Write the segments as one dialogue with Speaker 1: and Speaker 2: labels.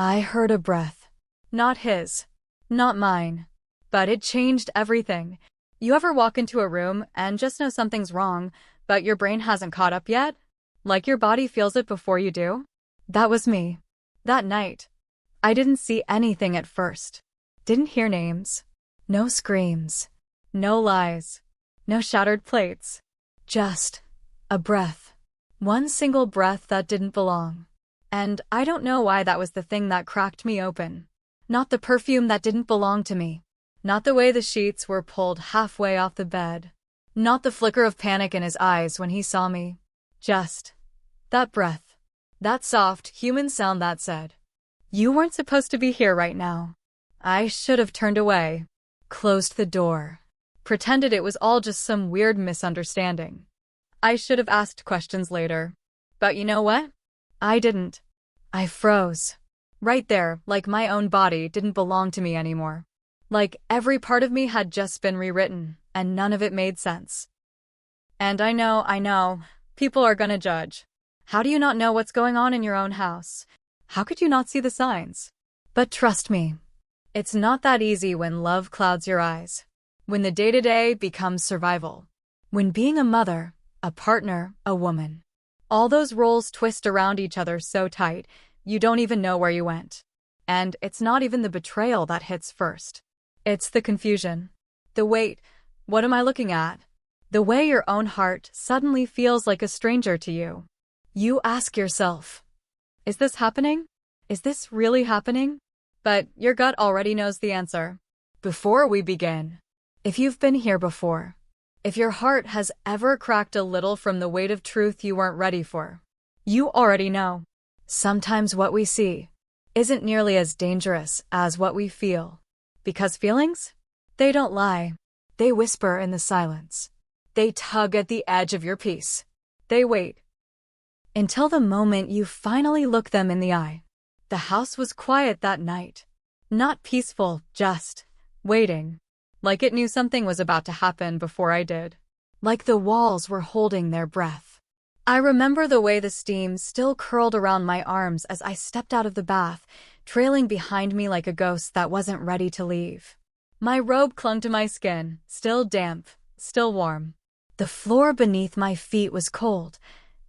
Speaker 1: I heard a breath. Not his. Not mine. But it changed everything. You ever walk into a room and just know something's wrong, but your brain hasn't caught up yet? Like your body feels it before you do? That was me. That night. I didn't see anything at first. Didn't hear names. No screams. No lies. No shattered plates. Just a breath. One single breath that didn't belong. And I don't know why that was the thing that cracked me open. Not the perfume that didn't belong to me. Not the way the sheets were pulled halfway off the bed. Not the flicker of panic in his eyes when he saw me. Just that breath. That soft, human sound that said, "You weren't supposed to be here right now." I should have turned away, closed the door, pretended it was all just some weird misunderstanding. I should have asked questions later. But you know what? I didn't. I froze. Right there, like my own body didn't belong to me anymore. Like every part of me had just been rewritten, and none of it made sense. And I know, people are gonna judge. How do you not know what's going on in your own house? How could you not see the signs? But trust me, it's not that easy when love clouds your eyes. When the day-to-day becomes survival. When being a mother, a partner, a woman. All those roles twist around each other so tight, you don't even know where you went. And it's not even the betrayal that hits first. It's the confusion. The wait, what am I looking at? The way your own heart suddenly feels like a stranger to you. You ask yourself, is this happening? Is this really happening? But your gut already knows the answer. Before we begin, if you've been here before, if your heart has ever cracked a little from the weight of truth you weren't ready for, you already know. Sometimes what we see isn't nearly as dangerous as what we feel. Because feelings? They don't lie. They whisper in the silence. They tug at the edge of your peace. They wait. Until the moment you finally look them in the eye. The house was quiet that night. Not peaceful, just waiting. Like it knew something was about to happen before I did. Like the walls were holding their breath. I remember the way the steam still curled around my arms as I stepped out of the bath, trailing behind me like a ghost that wasn't ready to leave. My robe clung to my skin, still damp, still warm. The floor beneath my feet was cold,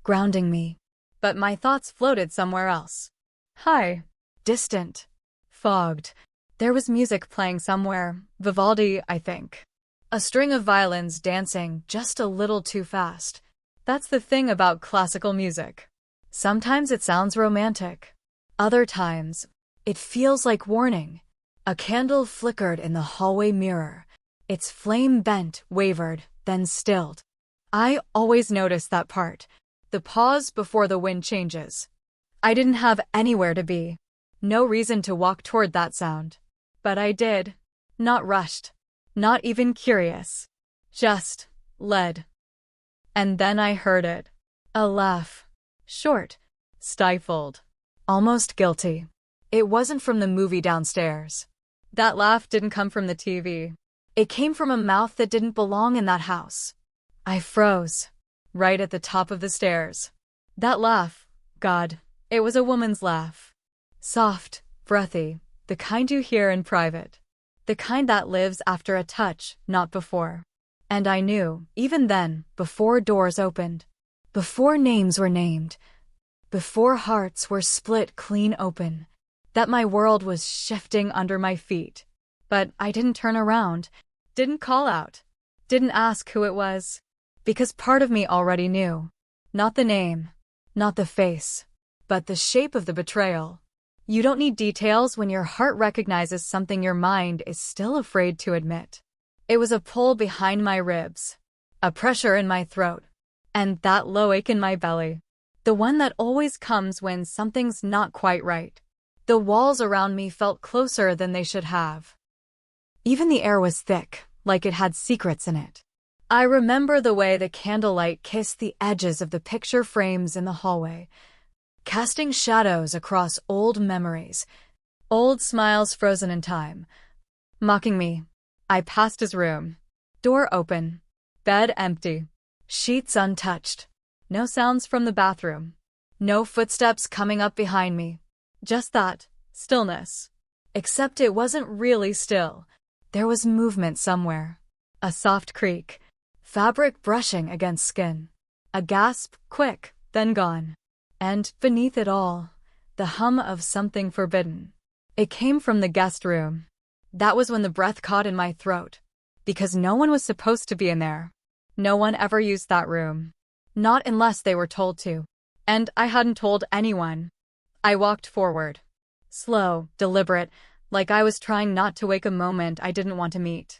Speaker 1: grounding me. But my thoughts floated somewhere else. High, distant, fogged. There was music playing somewhere, Vivaldi, I think. A string of violins dancing just a little too fast. That's the thing about classical music. Sometimes it sounds romantic. Other times, it feels like warning. A candle flickered in the hallway mirror. Its flame bent, wavered, then stilled. I always notice that part. The pause before the wind changes. I didn't have anywhere to be. No reason to walk toward that sound. But I did. Not rushed. Not even curious. Just led. And then I heard it. A laugh. Short. Stifled. Almost guilty. It wasn't from the movie downstairs. That laugh didn't come from the TV. It came from a mouth that didn't belong in that house. I froze. Right at the top of the stairs. That laugh, God, it was a woman's laugh. Soft, breathy, the kind you hear in private. The kind that lives after a touch, not before. And I knew, even then, before doors opened, before names were named, before hearts were split clean open, that my world was shifting under my feet. But I didn't turn around, didn't call out, didn't ask who it was. Because part of me already knew. Not the name, not the face, but the shape of the betrayal. You don't need details when your heart recognizes something your mind is still afraid to admit. It was a pull behind my ribs, a pressure in my throat, and that low ache in my belly. The one that always comes when something's not quite right. The walls around me felt closer than they should have. Even the air was thick, like it had secrets in it. I remember the way the candlelight kissed the edges of the picture frames in the hallway, casting shadows across old memories, old smiles frozen in time. Mocking me, I passed his room. Door open, bed empty, sheets untouched. No sounds from the bathroom. No footsteps coming up behind me. Just that Stillness. Except it wasn't really still. There was movement somewhere. A soft creak. Fabric brushing against skin. A gasp, quick, then gone. And, beneath it all, the hum of something forbidden. It came from the guest room. That was when the breath caught in my throat. Because no one was supposed to be in there. No one ever used that room. Not unless they were told to. And I hadn't told anyone. I walked forward. Slow, deliberate, like I was trying not to wake a moment I didn't want to meet.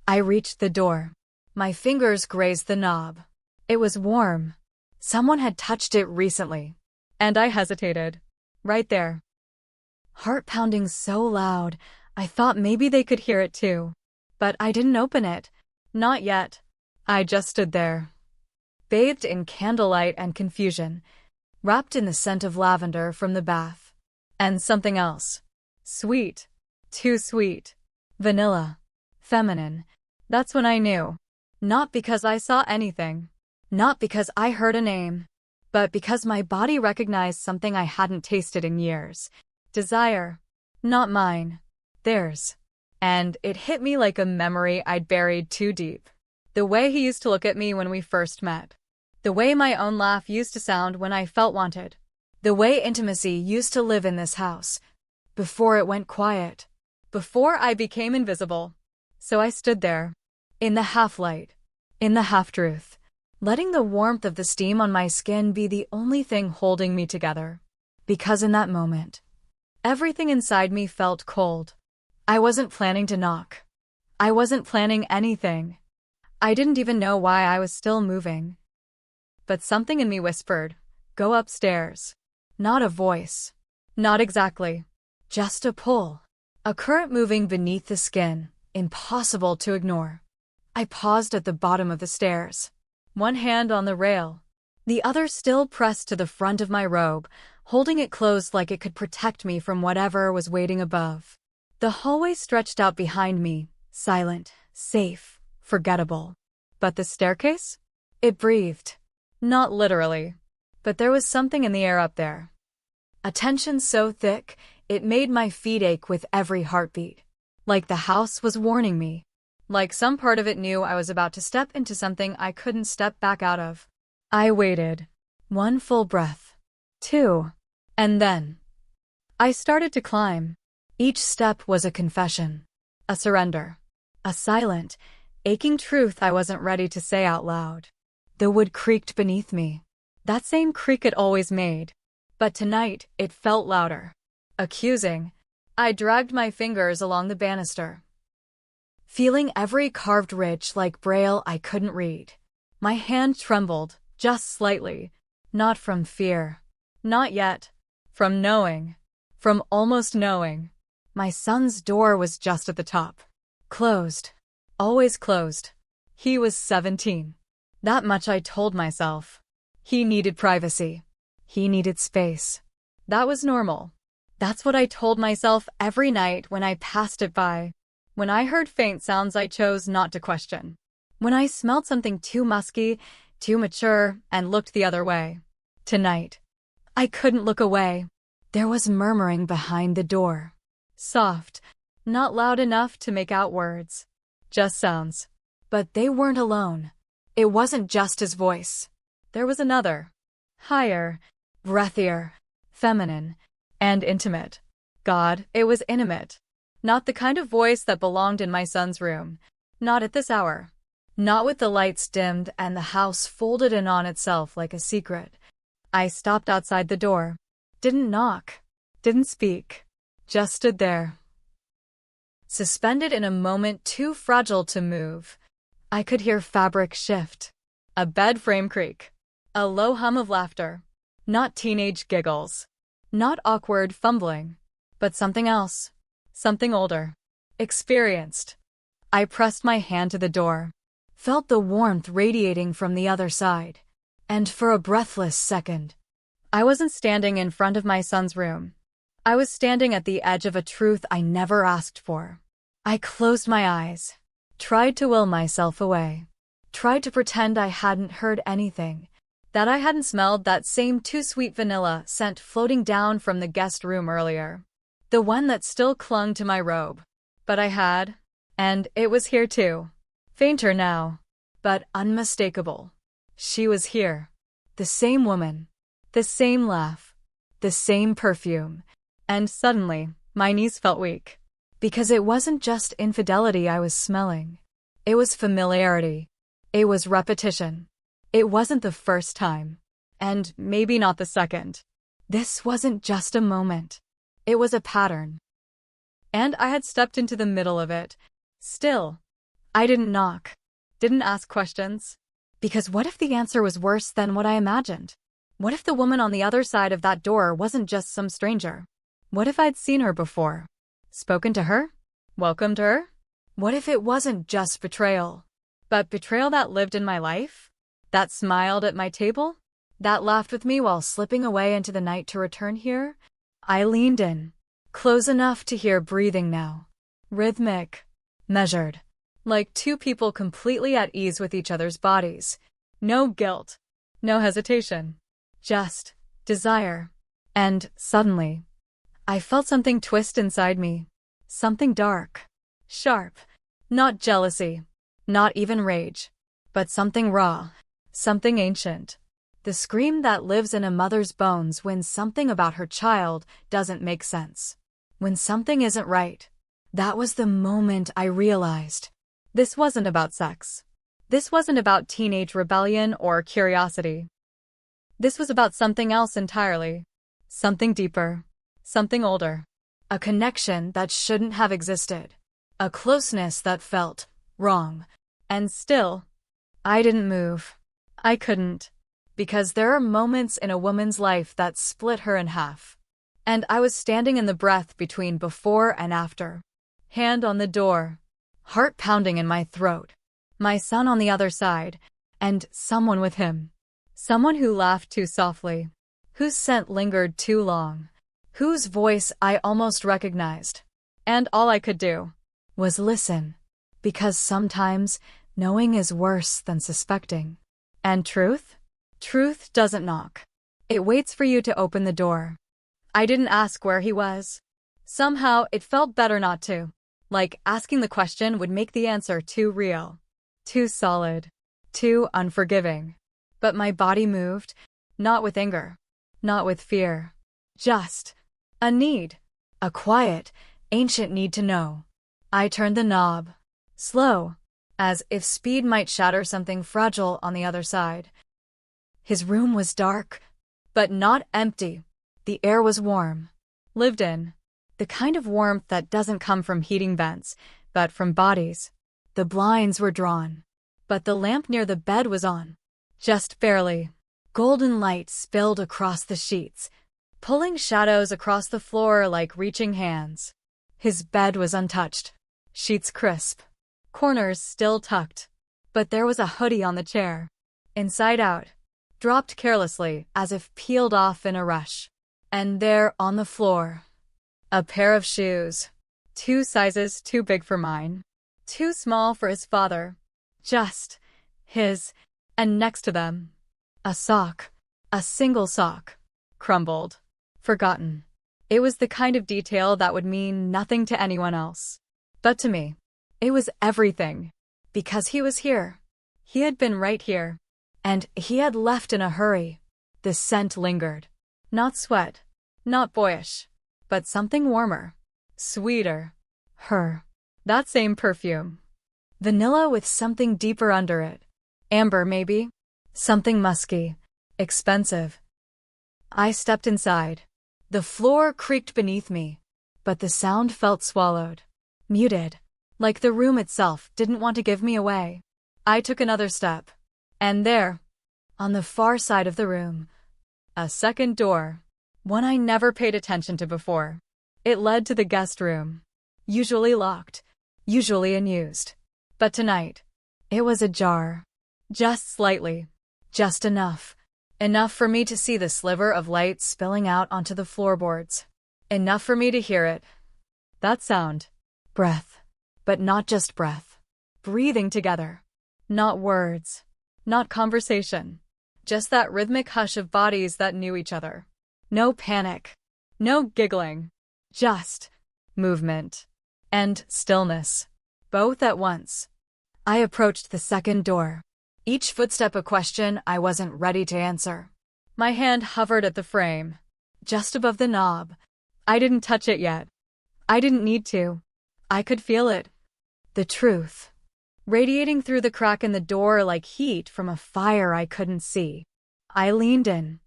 Speaker 1: I reached the door. My fingers grazed the knob. It was warm. Someone had touched it recently. And I hesitated. Right there. Heart pounding so loud, I thought maybe they could hear it too. But I didn't open it. Not yet. I just stood there. Bathed in candlelight and confusion. Wrapped in the scent of lavender from the bath. And something else. Sweet. Too sweet. Vanilla. Feminine. That's when I knew. Not because I saw anything. Not because I heard a name. But because my body recognized something I hadn't tasted in years. Desire. Not mine. Theirs. And it hit me like a memory I'd buried too deep. The way he used to look at me when we first met. The way my own laugh used to sound when I felt wanted. The way intimacy used to live in this house. Before it went quiet. Before I became invisible. So I stood there. In the half-light. In the half-truth. Letting the warmth of the steam on my skin be the only thing holding me together. Because in that moment, everything inside me felt cold. I wasn't planning to knock. I wasn't planning anything. I didn't even know why I was still moving. But something in me whispered, "Go upstairs." Not a voice. Not exactly. Just a pull. A current moving beneath the skin, impossible to ignore. I paused at the bottom of the stairs. One hand on the rail. The other still pressed to the front of my robe, holding it closed like it could protect me from whatever was waiting above. The hallway stretched out behind me, silent, safe, forgettable. But the staircase? It breathed. Not literally. But there was something in the air up there. A tension so thick, it made my feet ache with every heartbeat. Like the house was warning me. Like some part of it knew I was about to step into something I couldn't step back out of. I waited. One full breath. Two. And then I started to climb. Each step was a confession. A surrender. A silent, aching truth I wasn't ready to say out loud. The wood creaked beneath me. That same creak it always made. But tonight, it felt louder. Accusing. I dragged my fingers along the banister. Feeling every carved ridge like braille I couldn't read. My hand trembled, just slightly. Not from fear. Not yet. From knowing. From almost knowing. My son's door was just at the top. Closed. Always closed. He was 17. That much I told myself. He needed privacy. He needed space. That was normal. That's what I told myself every night when I passed it by. When I heard faint sounds I chose not to question. When I smelled something too musky, too mature, and looked the other way. Tonight. I couldn't look away. There was murmuring behind the door. Soft. Not loud enough to make out words. Just sounds. But they weren't alone. It wasn't just his voice. There was another. Higher. Breathier. Feminine. And intimate. God, it was intimate. Not the kind of voice that belonged in my son's room. Not at this hour. Not with the lights dimmed and the house folded in on itself like a secret. I stopped outside the door. Didn't knock. Didn't speak. Just stood there. Suspended in a moment too fragile to move. I could hear fabric shift. A bed frame creak. A low hum of laughter. Not teenage giggles. Not awkward fumbling. But something else. Something older. Experienced. I pressed my hand to the door. Felt the warmth radiating from the other side. And for a breathless second, I wasn't standing in front of my son's room. I was standing at the edge of a truth I never asked for. I closed my eyes. Tried to will myself away. Tried to pretend I hadn't heard anything. That I hadn't smelled that same too sweet vanilla scent floating down from the guest room earlier. The one that still clung to my robe. But I had. And it was here too. Fainter now. But unmistakable. She was here. The same woman. The same laugh. The same perfume. And suddenly, my knees felt weak. Because it wasn't just infidelity I was smelling. It was familiarity. It was repetition. It wasn't the first time. And maybe not the second. This wasn't just a moment. It was a pattern. And I had stepped into the middle of it. Still, I didn't knock. Didn't ask questions. Because what if the answer was worse than what I imagined? What if the woman on the other side of that door wasn't just some stranger? What if I'd seen her before? Spoken to her? Welcomed her? What if it wasn't just betrayal? But betrayal that lived in my life? That smiled at my table? That laughed with me while slipping away into the night to return here? I leaned in. Close enough to hear breathing now. Rhythmic. Measured. Like two people completely at ease with each other's bodies. No guilt. No hesitation. Just desire. And suddenly, I felt something twist inside me. Something dark. Sharp. Not jealousy. Not even rage. But something raw. Something ancient. The scream that lives in a mother's bones when something about her child doesn't make sense. When something isn't right. That was the moment I realized. This wasn't about sex. This wasn't about teenage rebellion or curiosity. This was about something else entirely. Something deeper. Something older. A connection that shouldn't have existed. A closeness that felt wrong. And still, I didn't move. I couldn't. Because there are moments in a woman's life that split her in half. And I was standing in the breath between before and after. Hand on the door. Heart pounding in my throat. My son on the other side. And someone with him. Someone who laughed too softly. Whose scent lingered too long. Whose voice I almost recognized. And all I could do was listen. Because sometimes knowing is worse than suspecting. And truth? Truth doesn't knock. It waits for you to open the door. I didn't ask where he was. Somehow it felt better not to. Like asking the question would make the answer too real. Too solid. Too unforgiving. But my body moved. Not with anger. Not with fear. Just a need. A quiet, ancient need to know. I turned the knob. Slow. As if speed might shatter something fragile on the other side. His room was dark. But not empty. The air was warm. Lived in. The kind of warmth that doesn't come from heating vents, but from bodies. The blinds were drawn. But the lamp near the bed was on. Just barely. Golden light spilled across the sheets, pulling shadows across the floor like reaching hands. His bed was untouched. Sheets crisp. Corners still tucked. But there was a hoodie on the chair. Inside out. Dropped carelessly as if peeled off in a rush. And there on the floor. A pair of shoes. 2 sizes too big for mine. Too small for his father. Just his. And next to them. A sock. A single sock. Crumbled. Forgotten. It was the kind of detail that would mean nothing to anyone else. But to me, it was everything. Because he was here. He had been right here. And he had left in a hurry. The scent lingered. Not sweat. Not boyish. But something warmer. Sweeter. Her. That same perfume. Vanilla with something deeper under it. Amber, maybe. Something musky. Expensive. I stepped inside. The floor creaked beneath me. But the sound felt swallowed. Muted. Like the room itself didn't want to give me away. I took another step. And there, on the far side of the room, a second door. One I never paid attention to before. It led to the guest room. Usually locked. Usually unused. But tonight, it was ajar. Just slightly. Just enough. Enough for me to see the sliver of light spilling out onto the floorboards. Enough for me to hear it. That sound. Breath. But not just breath. Breathing together. Not words. Not conversation. Just that rhythmic hush of bodies that knew each other. No panic. No giggling. Just movement and stillness, both at once. I approached the second door, each footstep a question I wasn't ready to answer. My hand hovered at the frame, just above the knob. I didn't touch it yet. I didn't need to. I could feel it. The truth, radiating through the crack in the door like heat from a fire I couldn't see. I leaned in,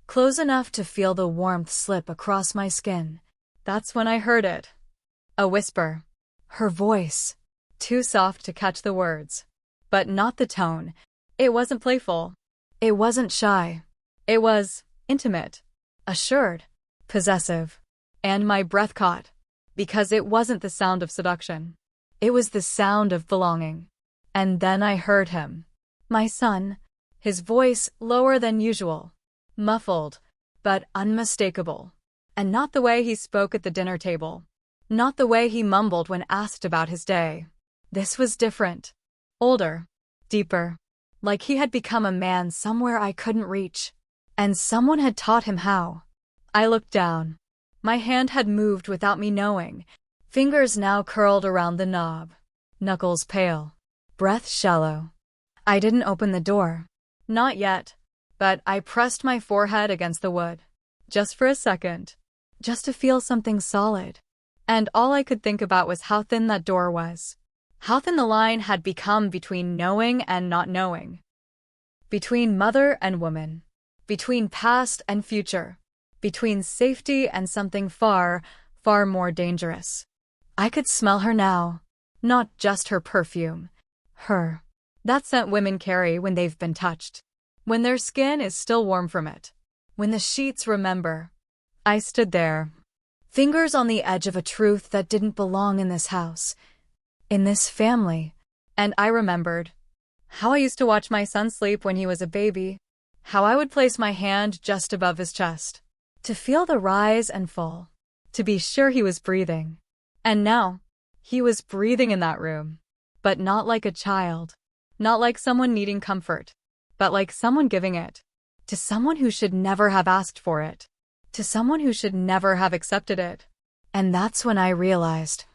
Speaker 1: close enough to feel the warmth slip across my skin. That's when I heard it. A whisper. Her voice, too soft to catch the words. But not the tone. It wasn't playful. It wasn't shy. It was intimate, assured, possessive. And my breath caught, because it wasn't the sound of seduction. It was the sound of belonging. And then I heard him. My son, his voice lower than usual, muffled, but unmistakable. And not the way he spoke at the dinner table. Not the way he mumbled when asked about his day. This was different. Older, deeper. Like he had become a man somewhere I couldn't reach. And someone had taught him how. I looked down. My hand had moved without me knowing. Fingers now curled around the knob. Knuckles pale. Breath shallow. I didn't open the door. Not yet. But I pressed my forehead against the wood. Just for a second. Just to feel something solid. And all I could think about was how thin that door was. How thin the line had become between knowing and not knowing. Between mother and woman. Between past and future. Between safety and something far, far more dangerous. I could smell her now. Not just her perfume. Her. That scent women carry when they've been touched. When their skin is still warm from it. When the sheets remember. I stood there. Fingers on the edge of a truth that didn't belong in this house. In this family. And I remembered. How I used to watch my son sleep when he was a baby. How I would place my hand just above his chest. To feel the rise and fall. To be sure he was breathing. And now, he was breathing in that room. But not like a child. Not like someone needing comfort. But like someone giving it. To someone who should never have asked for it. To someone who should never have accepted it. And that's when I realized.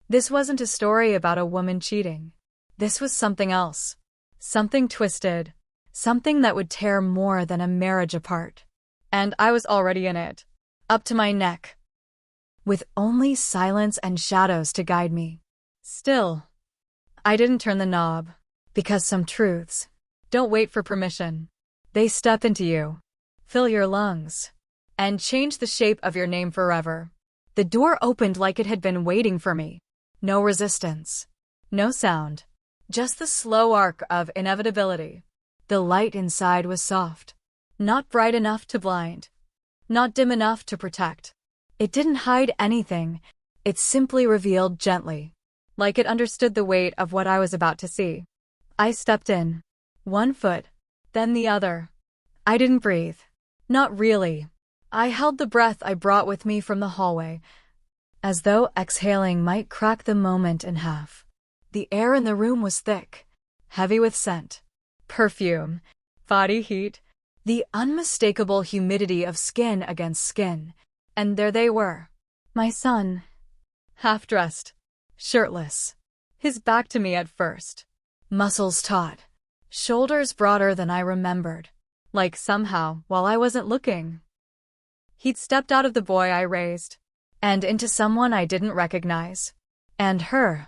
Speaker 1: This wasn't a story about a woman cheating. This was something else. Something twisted. Something that would tear more than a marriage apart. And I was already in it. Up to my neck. With only silence and shadows to guide me. Still, I didn't turn the knob. Because some truths don't wait for permission. They step into you. Fill your lungs. And change the shape of your name forever. The door opened like it had been waiting for me. No resistance. No sound. Just the slow arc of inevitability. The light inside was soft. Not bright enough to blind. Not dim enough to protect. It didn't hide anything. It simply revealed gently. Like it understood the weight of what I was about to see. I stepped in. One foot. Then the other. I didn't breathe. Not really. I held the breath I brought with me from the hallway, as though exhaling might crack the moment in half. The air in the room was thick, heavy with scent, perfume, body heat, the unmistakable humidity of skin against skin. And there they were. My son, half-dressed, shirtless, his back to me at first, muscles taut, shoulders broader than I remembered, like somehow, while I wasn't looking, he'd stepped out of the boy I raised, and into someone I didn't recognize. And her.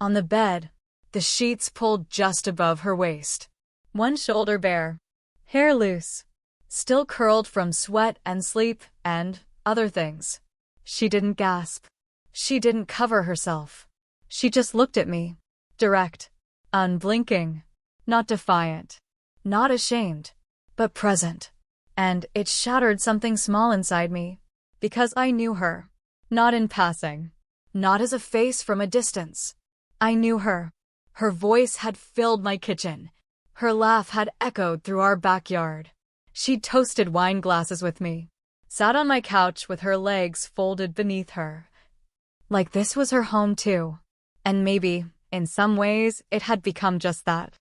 Speaker 1: On the bed, the sheets pulled just above her waist. One shoulder bare. Hair loose. Still curled from sweat and sleep and other things. She didn't gasp. She didn't cover herself. She just looked at me. Direct. Unblinking. Not defiant. Not ashamed. But present. And it shattered something small inside me. Because I knew her. Not in passing. Not as a face from a distance. I knew her. Her voice had filled my kitchen. Her laugh had echoed through our backyard. She'd toasted wine glasses with me. Sat on my couch with her legs folded beneath her. Like this was her home too. And maybe, in some ways, it had become just that.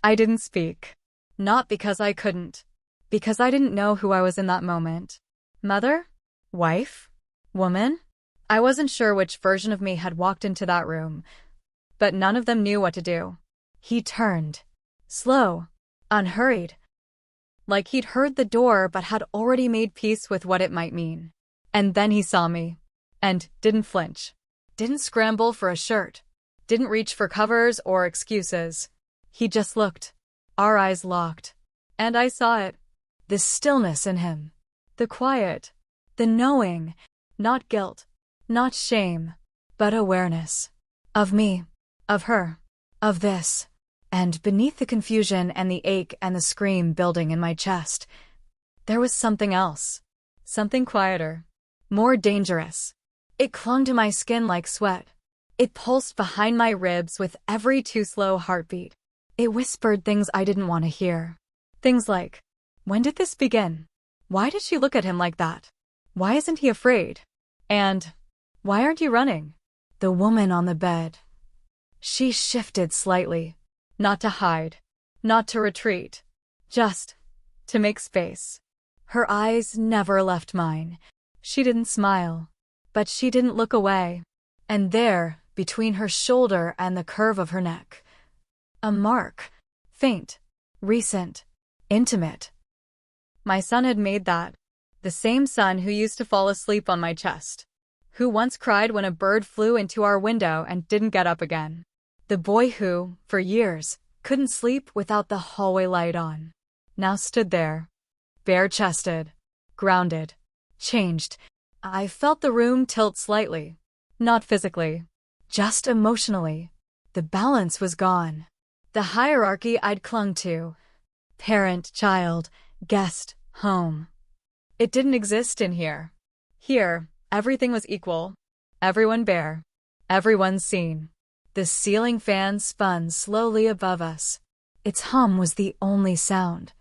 Speaker 1: I didn't speak. Not because I couldn't. Because I didn't know who I was in that moment. Mother? Wife? Woman? I wasn't sure which version of me had walked into that room, but none of them knew what to do. He turned. Slow. Unhurried. Like he'd heard the door but had already made peace with what it might mean. And then he saw me. And didn't flinch. Didn't scramble for a shirt. Didn't reach for covers or excuses. He just looked. Our eyes locked. And I saw it. The stillness in him. The quiet. The knowing. Not guilt. Not shame. But awareness. Of me. Of her. Of this. And beneath the confusion and the ache and the scream building in my chest, there was something else. Something quieter. More dangerous. It clung to my skin like sweat. It pulsed behind my ribs with every too slow heartbeat. It whispered things I didn't want to hear. Things like, when did this begin? Why did she look at him like that? Why isn't he afraid? And, why aren't you running? The woman on the bed. She shifted slightly. Not to hide. Not to retreat. Just to make space. Her eyes never left mine. She didn't smile. But she didn't look away. And there, between her shoulder and the curve of her neck, a mark. Faint. Recent. Intimate. My son had made that. The same son who used to fall asleep on my chest. Who once cried when a bird flew into our window and didn't get up again. The boy who, for years, couldn't sleep without the hallway light on. Now stood there. Bare-chested. Grounded. Changed. I felt the room tilt slightly. Not physically. Just emotionally. The balance was gone. The hierarchy I'd clung to. Parent, child, guest, home. It didn't exist in here. Here, everything was equal. Everyone bare. Everyone seen. The ceiling fan spun slowly above us. Its hum was the only sound.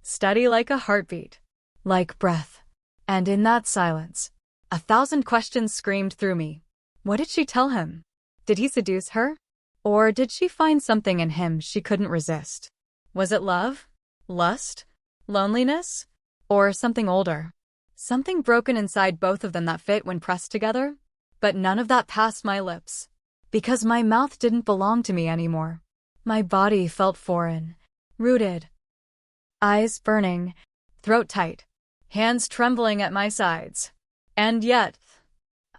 Speaker 1: Steady like a heartbeat. Like breath. And in that silence, 1,000 questions screamed through me. What did she tell him? Did he seduce her? Or did she find something in him she couldn't resist? Was it love? Lust? Loneliness? Or something older? Something broken inside both of them that fit when pressed together? But none of that passed my lips. Because my mouth didn't belong to me anymore. My body felt foreign. Rooted. Eyes burning. Throat tight. Hands trembling at my sides. And yet,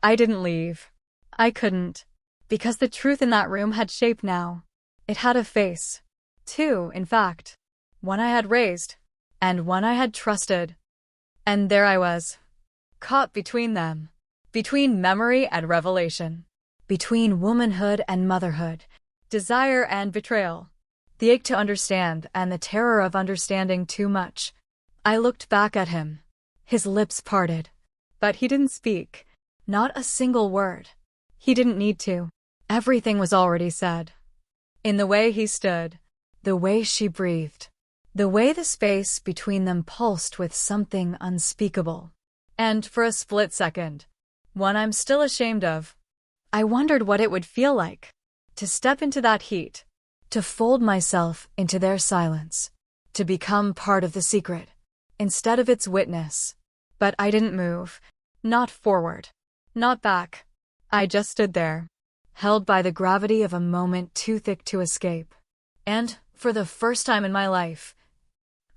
Speaker 1: I didn't leave. I couldn't. Because the truth in that room had shape now. It had a face. Two, in fact. One I had raised. And one I had trusted. And there I was. Caught between them. Between memory and revelation. Between womanhood and motherhood. Desire and betrayal. The ache to understand and the terror of understanding too much. I looked back at him. His lips parted. But he didn't speak. Not a single word. He didn't need to. Everything was already said. In the way he stood. The way she breathed. The way the space between them pulsed with something unspeakable. And for a split second, one I'm still ashamed of, I wondered what it would feel like. To step into that heat. To fold myself into their silence. To become part of the secret. Instead of its witness. But I didn't move. Not forward. Not back. I just stood there. Held by the gravity of a moment too thick to escape. And, for the first time in my life,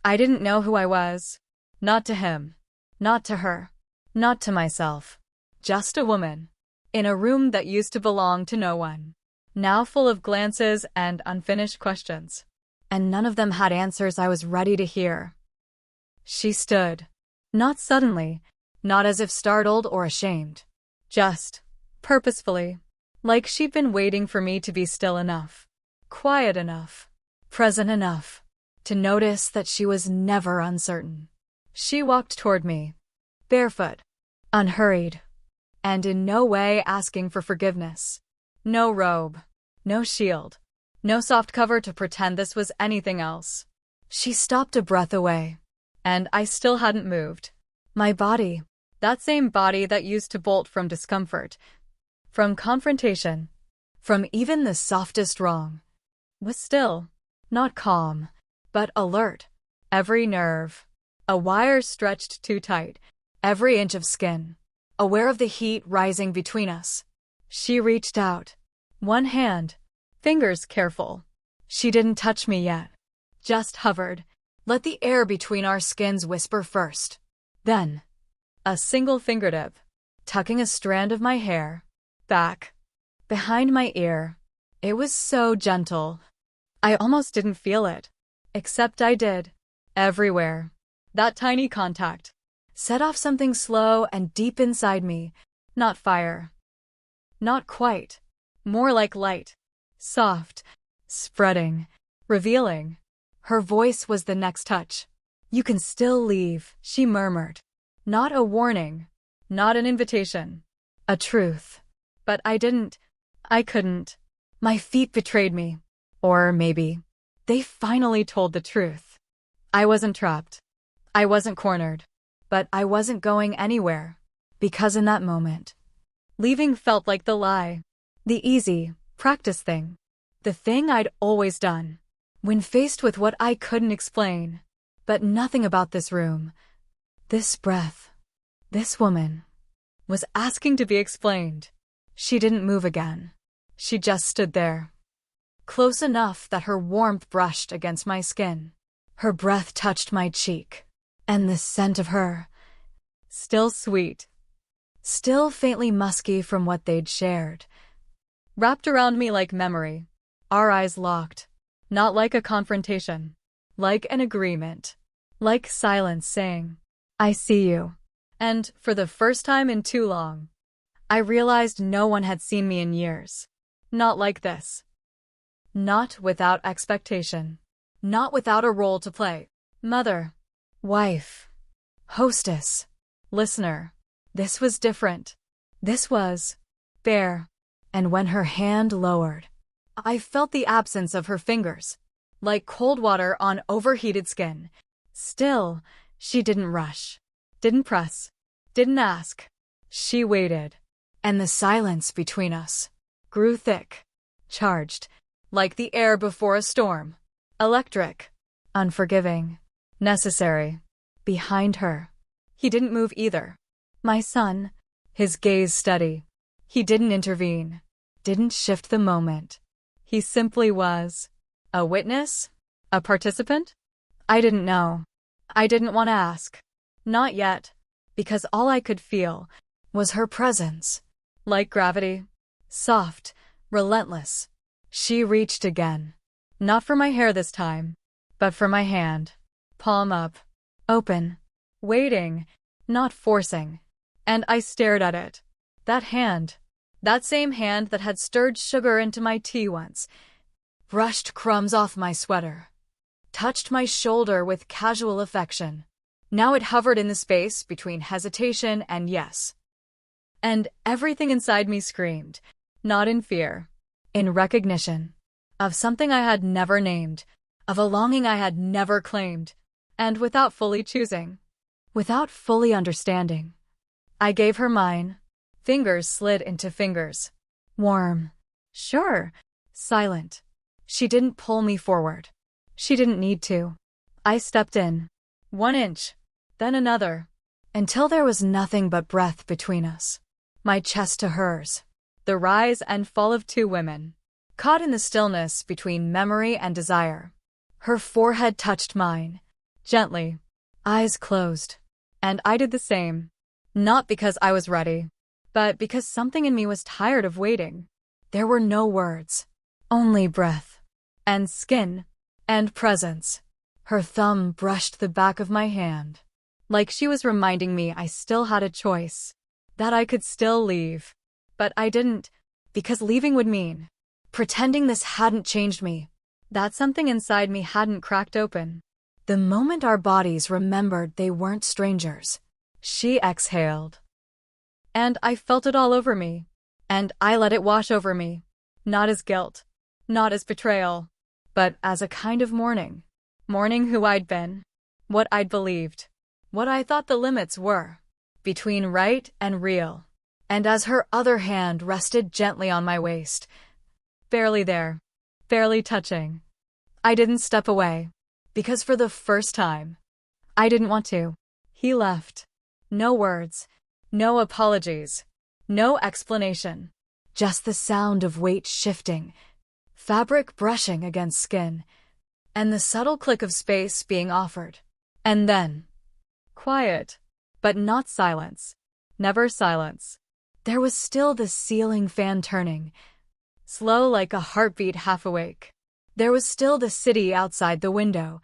Speaker 1: I didn't know who I was. Not to him. Not to her. Not to myself. Just a woman. In a room that used to belong to no one. Now full of glances and unfinished questions. And none of them had answers I was ready to hear. She stood. Not suddenly. Not as if startled or ashamed. Just, purposefully. Like she'd been waiting for me to be still enough. Quiet enough. Present enough. To notice that she was never uncertain. She walked toward me. Barefoot. Unhurried. And in no way asking for forgiveness. No robe. No shield. No soft cover to pretend this was anything else. She stopped a breath away. And I still hadn't moved. My body, that same body that used to bolt from discomfort, from confrontation, from even the softest wrong, was still, not calm, but alert. Every nerve, a wire stretched too tight, every inch of skin, aware of the heat rising between us. She reached out. One hand, fingers careful. She didn't touch me yet. Just hovered. Let the air between our skins whisper first. Then, a single fingertip, tucking a strand of my hair, back, behind my ear. It was so gentle. I almost didn't feel it. Except I did. Everywhere. That tiny contact set off something slow and deep inside me. Not fire. Not quite. More like light. Soft. Spreading. Revealing. Her voice was the next touch. "You can still leave," she murmured. Not a warning. Not an invitation. A truth. But I didn't. I couldn't. My feet betrayed me. Or maybe they finally told the truth. I wasn't trapped. I wasn't cornered. But I wasn't going anywhere. Because in that moment, leaving felt like the lie. The easy, practice thing. The thing I'd always done. When faced with what I couldn't explain. But nothing about this room, this breath, this woman, was asking to be explained. She didn't move again. She just stood there. Close enough that her warmth brushed against my skin. Her breath touched my cheek. And the scent of her, still sweet, still faintly musky from what they'd shared, wrapped around me like memory. Our eyes locked. Not like a confrontation. Like an agreement. Like silence saying, "I see you." And for the first time in too long, I realized no one had seen me in years. Not like this. Not without expectation. Not without a role to play. Mother. Wife. Hostess. Listener. This was different. This was bare. And when her hand lowered, I felt the absence of her fingers, like cold water on overheated skin. Still, she didn't rush, didn't press, didn't ask. She waited, and the silence between us grew thick, charged, like the air before a storm. Electric, unforgiving, necessary. Behind her, he didn't move either. My son, his gaze steady. He didn't intervene, didn't shift the moment. He simply was. A witness? A participant? I didn't know. I didn't want to ask. Not yet. Because all I could feel was her presence. Like gravity. Soft. Relentless. She reached again. Not for my hair this time. But for my hand. Palm up. Open. Waiting. Not forcing. And I stared at it. That hand. That same hand that had stirred sugar into my tea once, brushed crumbs off my sweater, touched my shoulder with casual affection. Now it hovered in the space between hesitation and yes. And everything inside me screamed, not in fear, in recognition, of something I had never named, of a longing I had never claimed, and without fully choosing, without fully understanding. I gave her mine. Fingers slid into fingers. Warm. Sure. Silent. She didn't pull me forward. She didn't need to. I stepped in. 1 inch. Then another. Until there was nothing but breath between us. My chest to hers. The rise and fall of two women. Caught in the stillness between memory and desire. Her forehead touched mine. Gently. Eyes closed. And I did the same. Not because I was ready, but because something in me was tired of waiting. There were no words, only breath, and skin, and presence. Her thumb brushed the back of my hand, like she was reminding me I still had a choice, that I could still leave. But I didn't, because leaving would mean pretending this hadn't changed me, that something inside me hadn't cracked open. The moment our bodies remembered they weren't strangers, she exhaled. And I felt it all over me. And I let it wash over me. Not as guilt. Not as betrayal. But as a kind of mourning. Mourning who I'd been. What I'd believed. What I thought the limits were. Between right and real. And as her other hand rested gently on my waist. Barely there. Barely touching. I didn't step away. Because for the first time, I didn't want to. He left. No words. No apologies. No explanation. Just the sound of weight shifting, fabric brushing against skin, and the subtle click of space being offered. And then, quiet, but not silence. Never silence. There was still the ceiling fan turning, slow like a heartbeat half awake. There was still the city outside the window,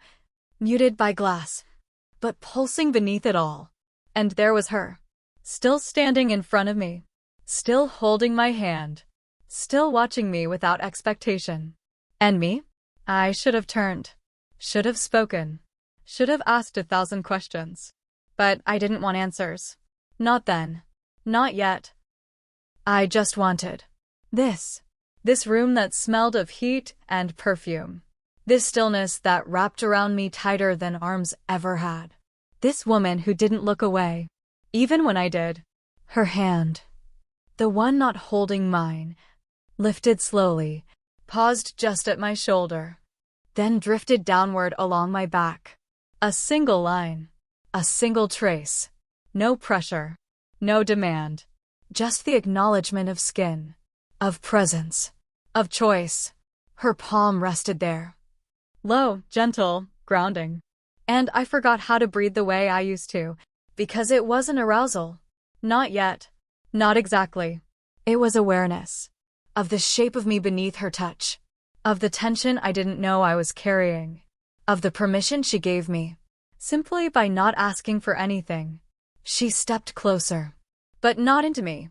Speaker 1: muted by glass, but pulsing beneath it all. And there was her, still standing in front of me, still holding my hand, still watching me without expectation. And me? I should have turned, should have spoken, should have asked 1,000 questions. But I didn't want answers. Not then. Not yet. I just wanted this. This room that smelled of heat and perfume. This stillness that wrapped around me tighter than arms ever had. This woman who didn't look away, even when I did. Her hand, the one not holding mine, lifted slowly, paused just at my shoulder, then drifted downward along my back. A single line, a single trace. No pressure, no demand. Just the acknowledgement of skin, of presence, of choice. Her palm rested there. Low, gentle, grounding. And I forgot how to breathe the way I used to, because it wasn't arousal. Not yet. Not exactly. It was awareness. Of the shape of me beneath her touch. Of the tension I didn't know I was carrying. Of the permission she gave me. Simply by not asking for anything. She stepped closer. But not into me.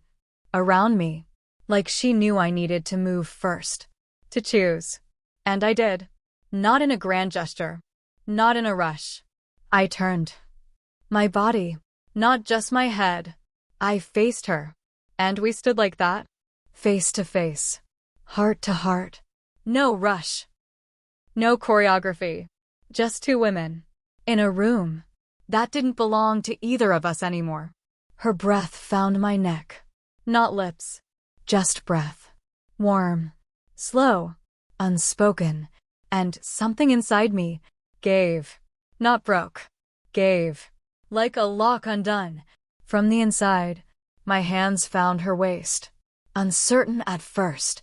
Speaker 1: Around me. Like she knew I needed to move first. To choose. And I did. Not in a grand gesture. Not in a rush. I turned. My body. Not just my head. I faced her. And we stood like that. Face to face. Heart to heart. No rush. No choreography. Just two women. In a room. That didn't belong to either of us anymore. Her breath found my neck. Not lips. Just breath. Warm. Slow. Unspoken. And something inside me gave. Not broke. Gave. Like a lock undone. From the inside, my hands found her waist. Uncertain at first.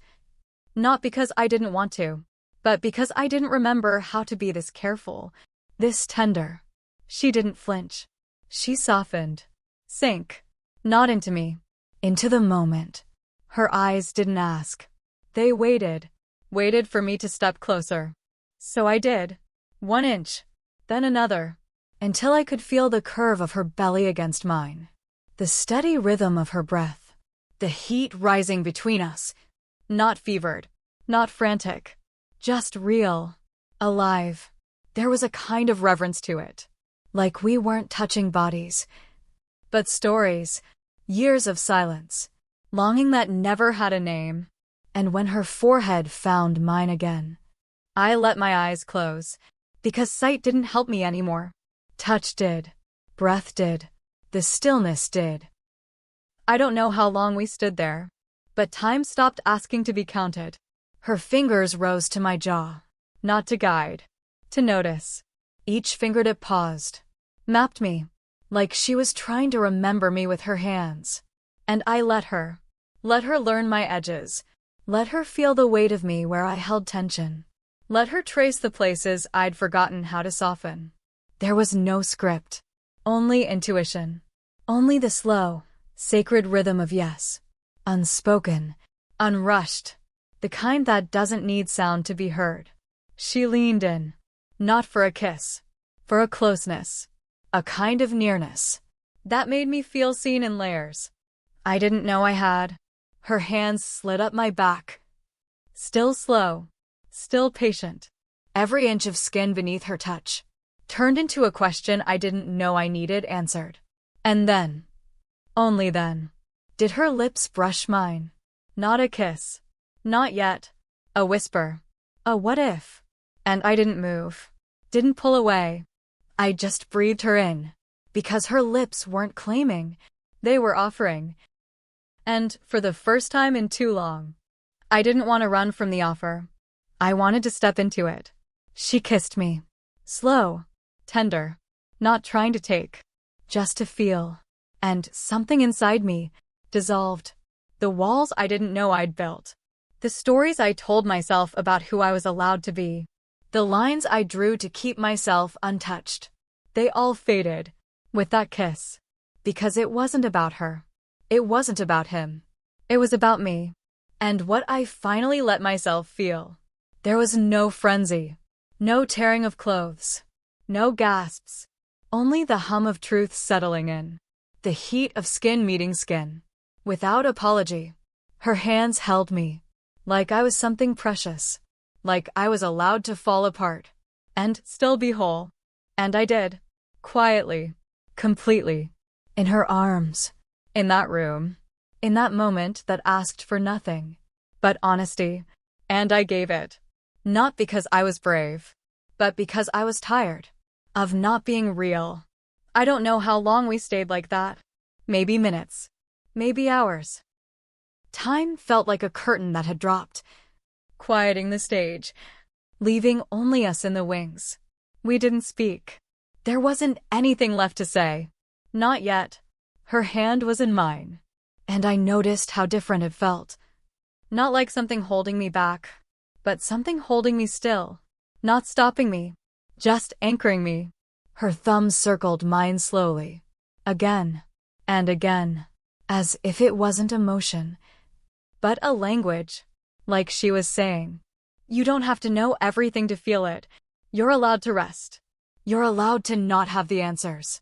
Speaker 1: Not because I didn't want to, but because I didn't remember how to be this careful, this tender. She didn't flinch. She softened. Sank. Not into me. Into the moment. Her eyes didn't ask. They waited. Waited for me to step closer. So I did. 1 inch. Then another. Until I could feel the curve of her belly against mine. The steady rhythm of her breath. The heat rising between us. Not fevered. Not frantic. Just real. Alive. There was a kind of reverence to it. Like we weren't touching bodies. But stories. Years of silence. Longing that never had a name. And when her forehead found mine again, I let my eyes close. Because sight didn't help me anymore. Touch did. Breath did. The stillness did. I don't know how long we stood there. But time stopped asking to be counted. Her fingers rose to my jaw. Not to guide. To notice. Each fingertip paused. Mapped me. Like she was trying to remember me with her hands. And I let her. Let her learn my edges. Let her feel the weight of me where I held tension. Let her trace the places I'd forgotten how to soften. There was no script. Only intuition. Only the slow, sacred rhythm of yes. Unspoken. Unrushed. The kind that doesn't need sound to be heard. She leaned in. Not for a kiss. For a closeness. A kind of nearness. That made me feel seen in layers. I didn't know I had. Her hands slid up my back. Still slow. Still patient. Every inch of skin beneath her touch turned into a question I didn't know I needed answered. And then, only then, did her lips brush mine. Not a kiss. Not yet. A whisper. A what if? And I didn't move. Didn't pull away. I just breathed her in. Because her lips weren't claiming. They were offering. And, for the first time in too long, I didn't want to run from the offer. I wanted to step into it. She kissed me. Slow. Tender. Not trying to take. Just to feel. and something inside me dissolved. The walls I didn't know I'd built. The stories I told myself about who I was allowed to be. The lines I drew to keep myself untouched. They all faded with that kiss. Because it wasn't about her. It wasn't about him. It was about me. And what I finally let myself feel. There was no frenzy. No tearing of clothes. No gasps. Only the hum of truth settling in. The heat of skin meeting skin. Without apology. Her hands held me. Like I was something precious. Like I was allowed to fall apart. And still be whole. And I did. Quietly. Completely. In her arms. In that room. In that moment that asked for nothing. But honesty. And I gave it. Not because I was brave. But because I was tired. Of not being real. I don't know how long we stayed like that. Maybe minutes. Maybe hours. Time felt like a curtain that had dropped, quieting the stage, leaving only us in the wings. We didn't speak. There wasn't anything left to say. Not yet. Her hand was in mine, and I noticed how different it felt. Not like something holding me back, but something holding me still, not stopping me, just anchoring me. Her thumbs circled mine slowly, again and again, as if it wasn't emotion, but a language, like she was saying, "You don't have to know everything to feel it. You're allowed to rest. You're allowed to not have the answers."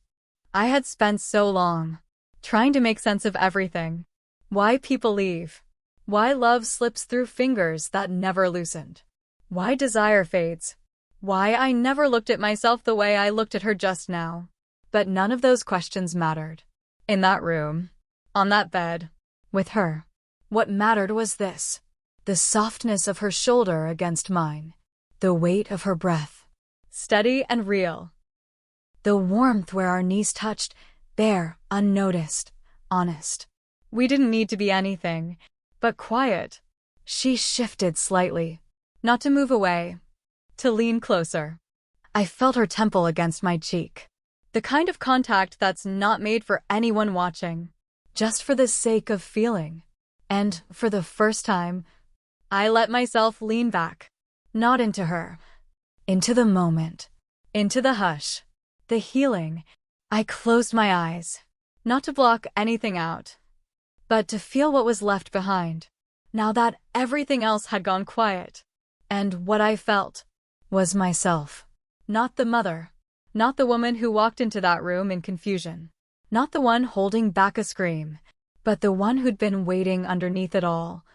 Speaker 1: I had spent so long trying to make sense of everything. Why people leave. Why love slips through fingers that never loosened. Why desire fades. Why I never looked at myself the way I looked at her just now. But none of those questions mattered. In that room, on that bed, with her, what mattered was this. The softness of her shoulder against mine. The weight of her breath. Steady and real. The warmth where our knees touched, there, unnoticed, honest. We didn't need to be anything, but quiet. She shifted slightly. Not to move away. To lean closer. I felt her temple against my cheek. The kind of contact that's not made for anyone watching. Just for the sake of feeling. And, for the first time, I let myself lean back. Not into her. Into the moment. Into the hush. The healing. I closed my eyes. Not to block anything out. But to feel what was left behind. Now that everything else had gone quiet. And what I felt was myself. Not the mother. Not the woman who walked into that room in confusion. Not the one holding back a scream. But the one who'd been waiting underneath it all.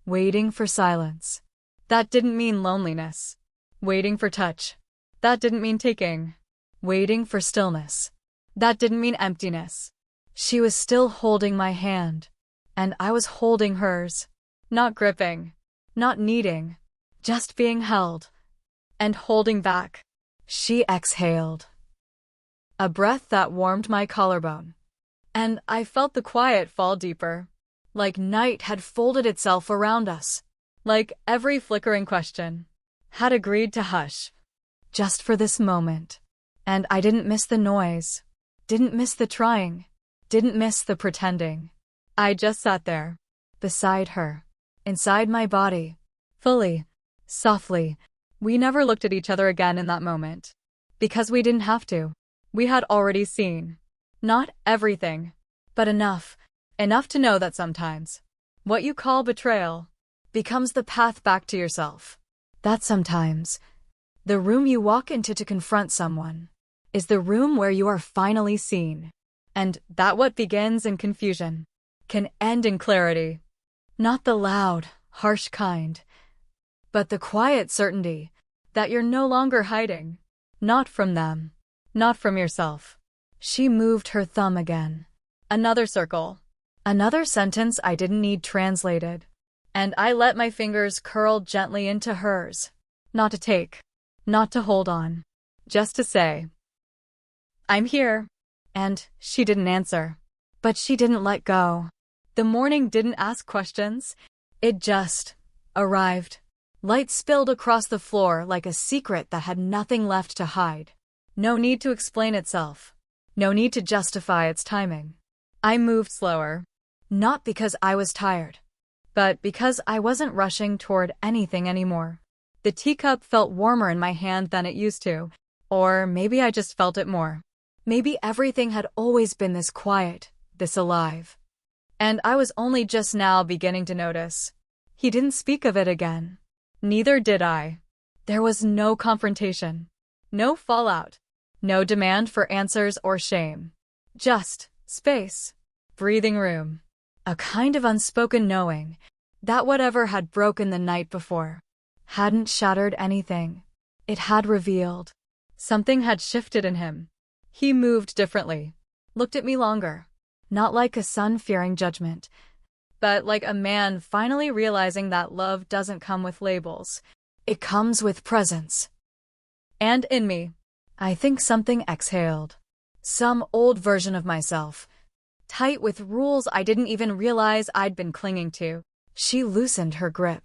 Speaker 1: Waiting for silence. That didn't mean loneliness. Waiting for touch. That didn't mean taking. Waiting for stillness. That didn't mean emptiness. She was still holding my hand. And I was holding hers. Not gripping. Not needing. Just being held. And holding back. She exhaled. A breath that warmed my collarbone. And I felt the quiet fall deeper. Like night had folded itself around us. Like every flickering question had agreed to hush. Just for this moment. And I didn't miss the noise. Didn't miss the trying. Didn't miss the pretending. I just sat there. Beside her. Inside my body. Fully. Softly. We never looked at each other again in that moment. Because we didn't have to. We had already seen. Not everything. But enough. Enough to know that sometimes what you call betrayal becomes the path back to yourself. That sometimes the room you walk into to confront someone is the room where you are finally seen. And that what begins in confusion can end in clarity. Not the loud, harsh kind, but the quiet certainty that you're no longer hiding. Not from them. Not from yourself. She moved her thumb again. Another circle. Another sentence I didn't need translated. And I let my fingers curl gently into hers. Not to take. Not to hold on. Just to say, "I'm here." And she didn't answer. But she didn't let go. The morning didn't ask questions. It just arrived. Light spilled across the floor like a secret that had nothing left to hide. No need to explain itself. No need to justify its timing. I moved slower. Not because I was tired, but because I wasn't rushing toward anything anymore. The teacup felt warmer in my hand than it used to, or maybe I just felt it more. Maybe everything had always been this quiet, this alive. And I was only just now beginning to notice. He didn't speak of it again. Neither did I. There was no confrontation, no fallout, no demand for answers or shame. Just space, breathing room, a kind of unspoken knowing that whatever had broken the night before hadn't shattered anything. It had revealed. Something had shifted in him. He moved differently, looked at me longer, not like a son fearing judgment, but like a man finally realizing that love doesn't come with labels. It comes with presence. And in me, I think something exhaled. Some old version of myself, tight with rules I didn't even realize I'd been clinging to. She loosened her grip.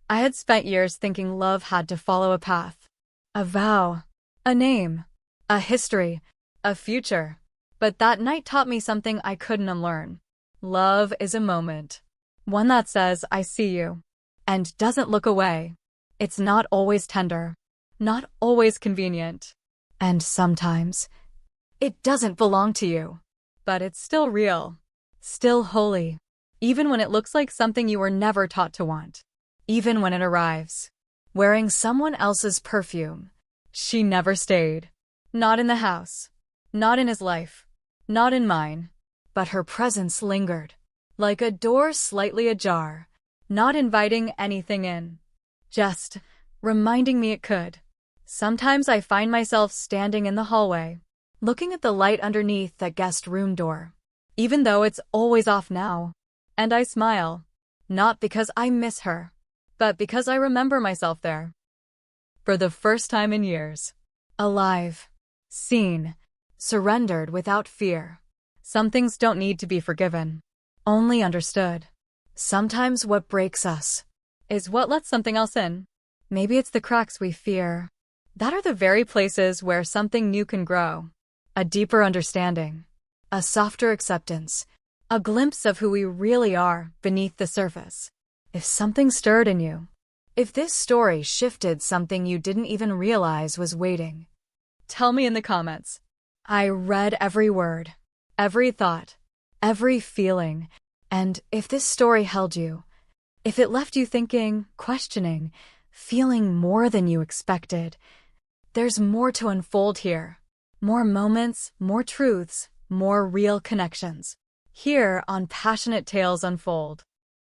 Speaker 1: I had spent years thinking love had to follow a path, a vow, a name, a history, a future. But that night taught me something I couldn't unlearn. Love is a moment. One that says, I see you, and doesn't look away. It's not always tender, not always convenient. And sometimes, it doesn't belong to you. But it's still real, still holy, even when it looks like something you were never taught to want. Even when it arrives, wearing someone else's perfume. She never stayed. Not in the house, not in his life, not in mine. But her presence lingered, like a door slightly ajar, not inviting anything in, just reminding me it could. Sometimes I find myself standing in the hallway, looking at the light underneath that guest room door, even though it's always off now. And I smile, not because I miss her, but because I remember myself there. For the first time in years. Alive, seen, surrendered without fear. Some things don't need to be forgiven, only understood. Sometimes what breaks us is what lets something else in. Maybe it's the cracks we fear. That are the very places where something new can grow. A deeper understanding, a softer acceptance, a glimpse of who we really are beneath the surface. If something stirred in you, if this story shifted something you didn't even realize was waiting, tell me in the comments. I read every word, every thought, every feeling, and if this story held you, if it left you thinking, questioning, feeling more than you expected, there's more to unfold here. More moments, more truths, more real connections. Here on Passionate Tales Unfold.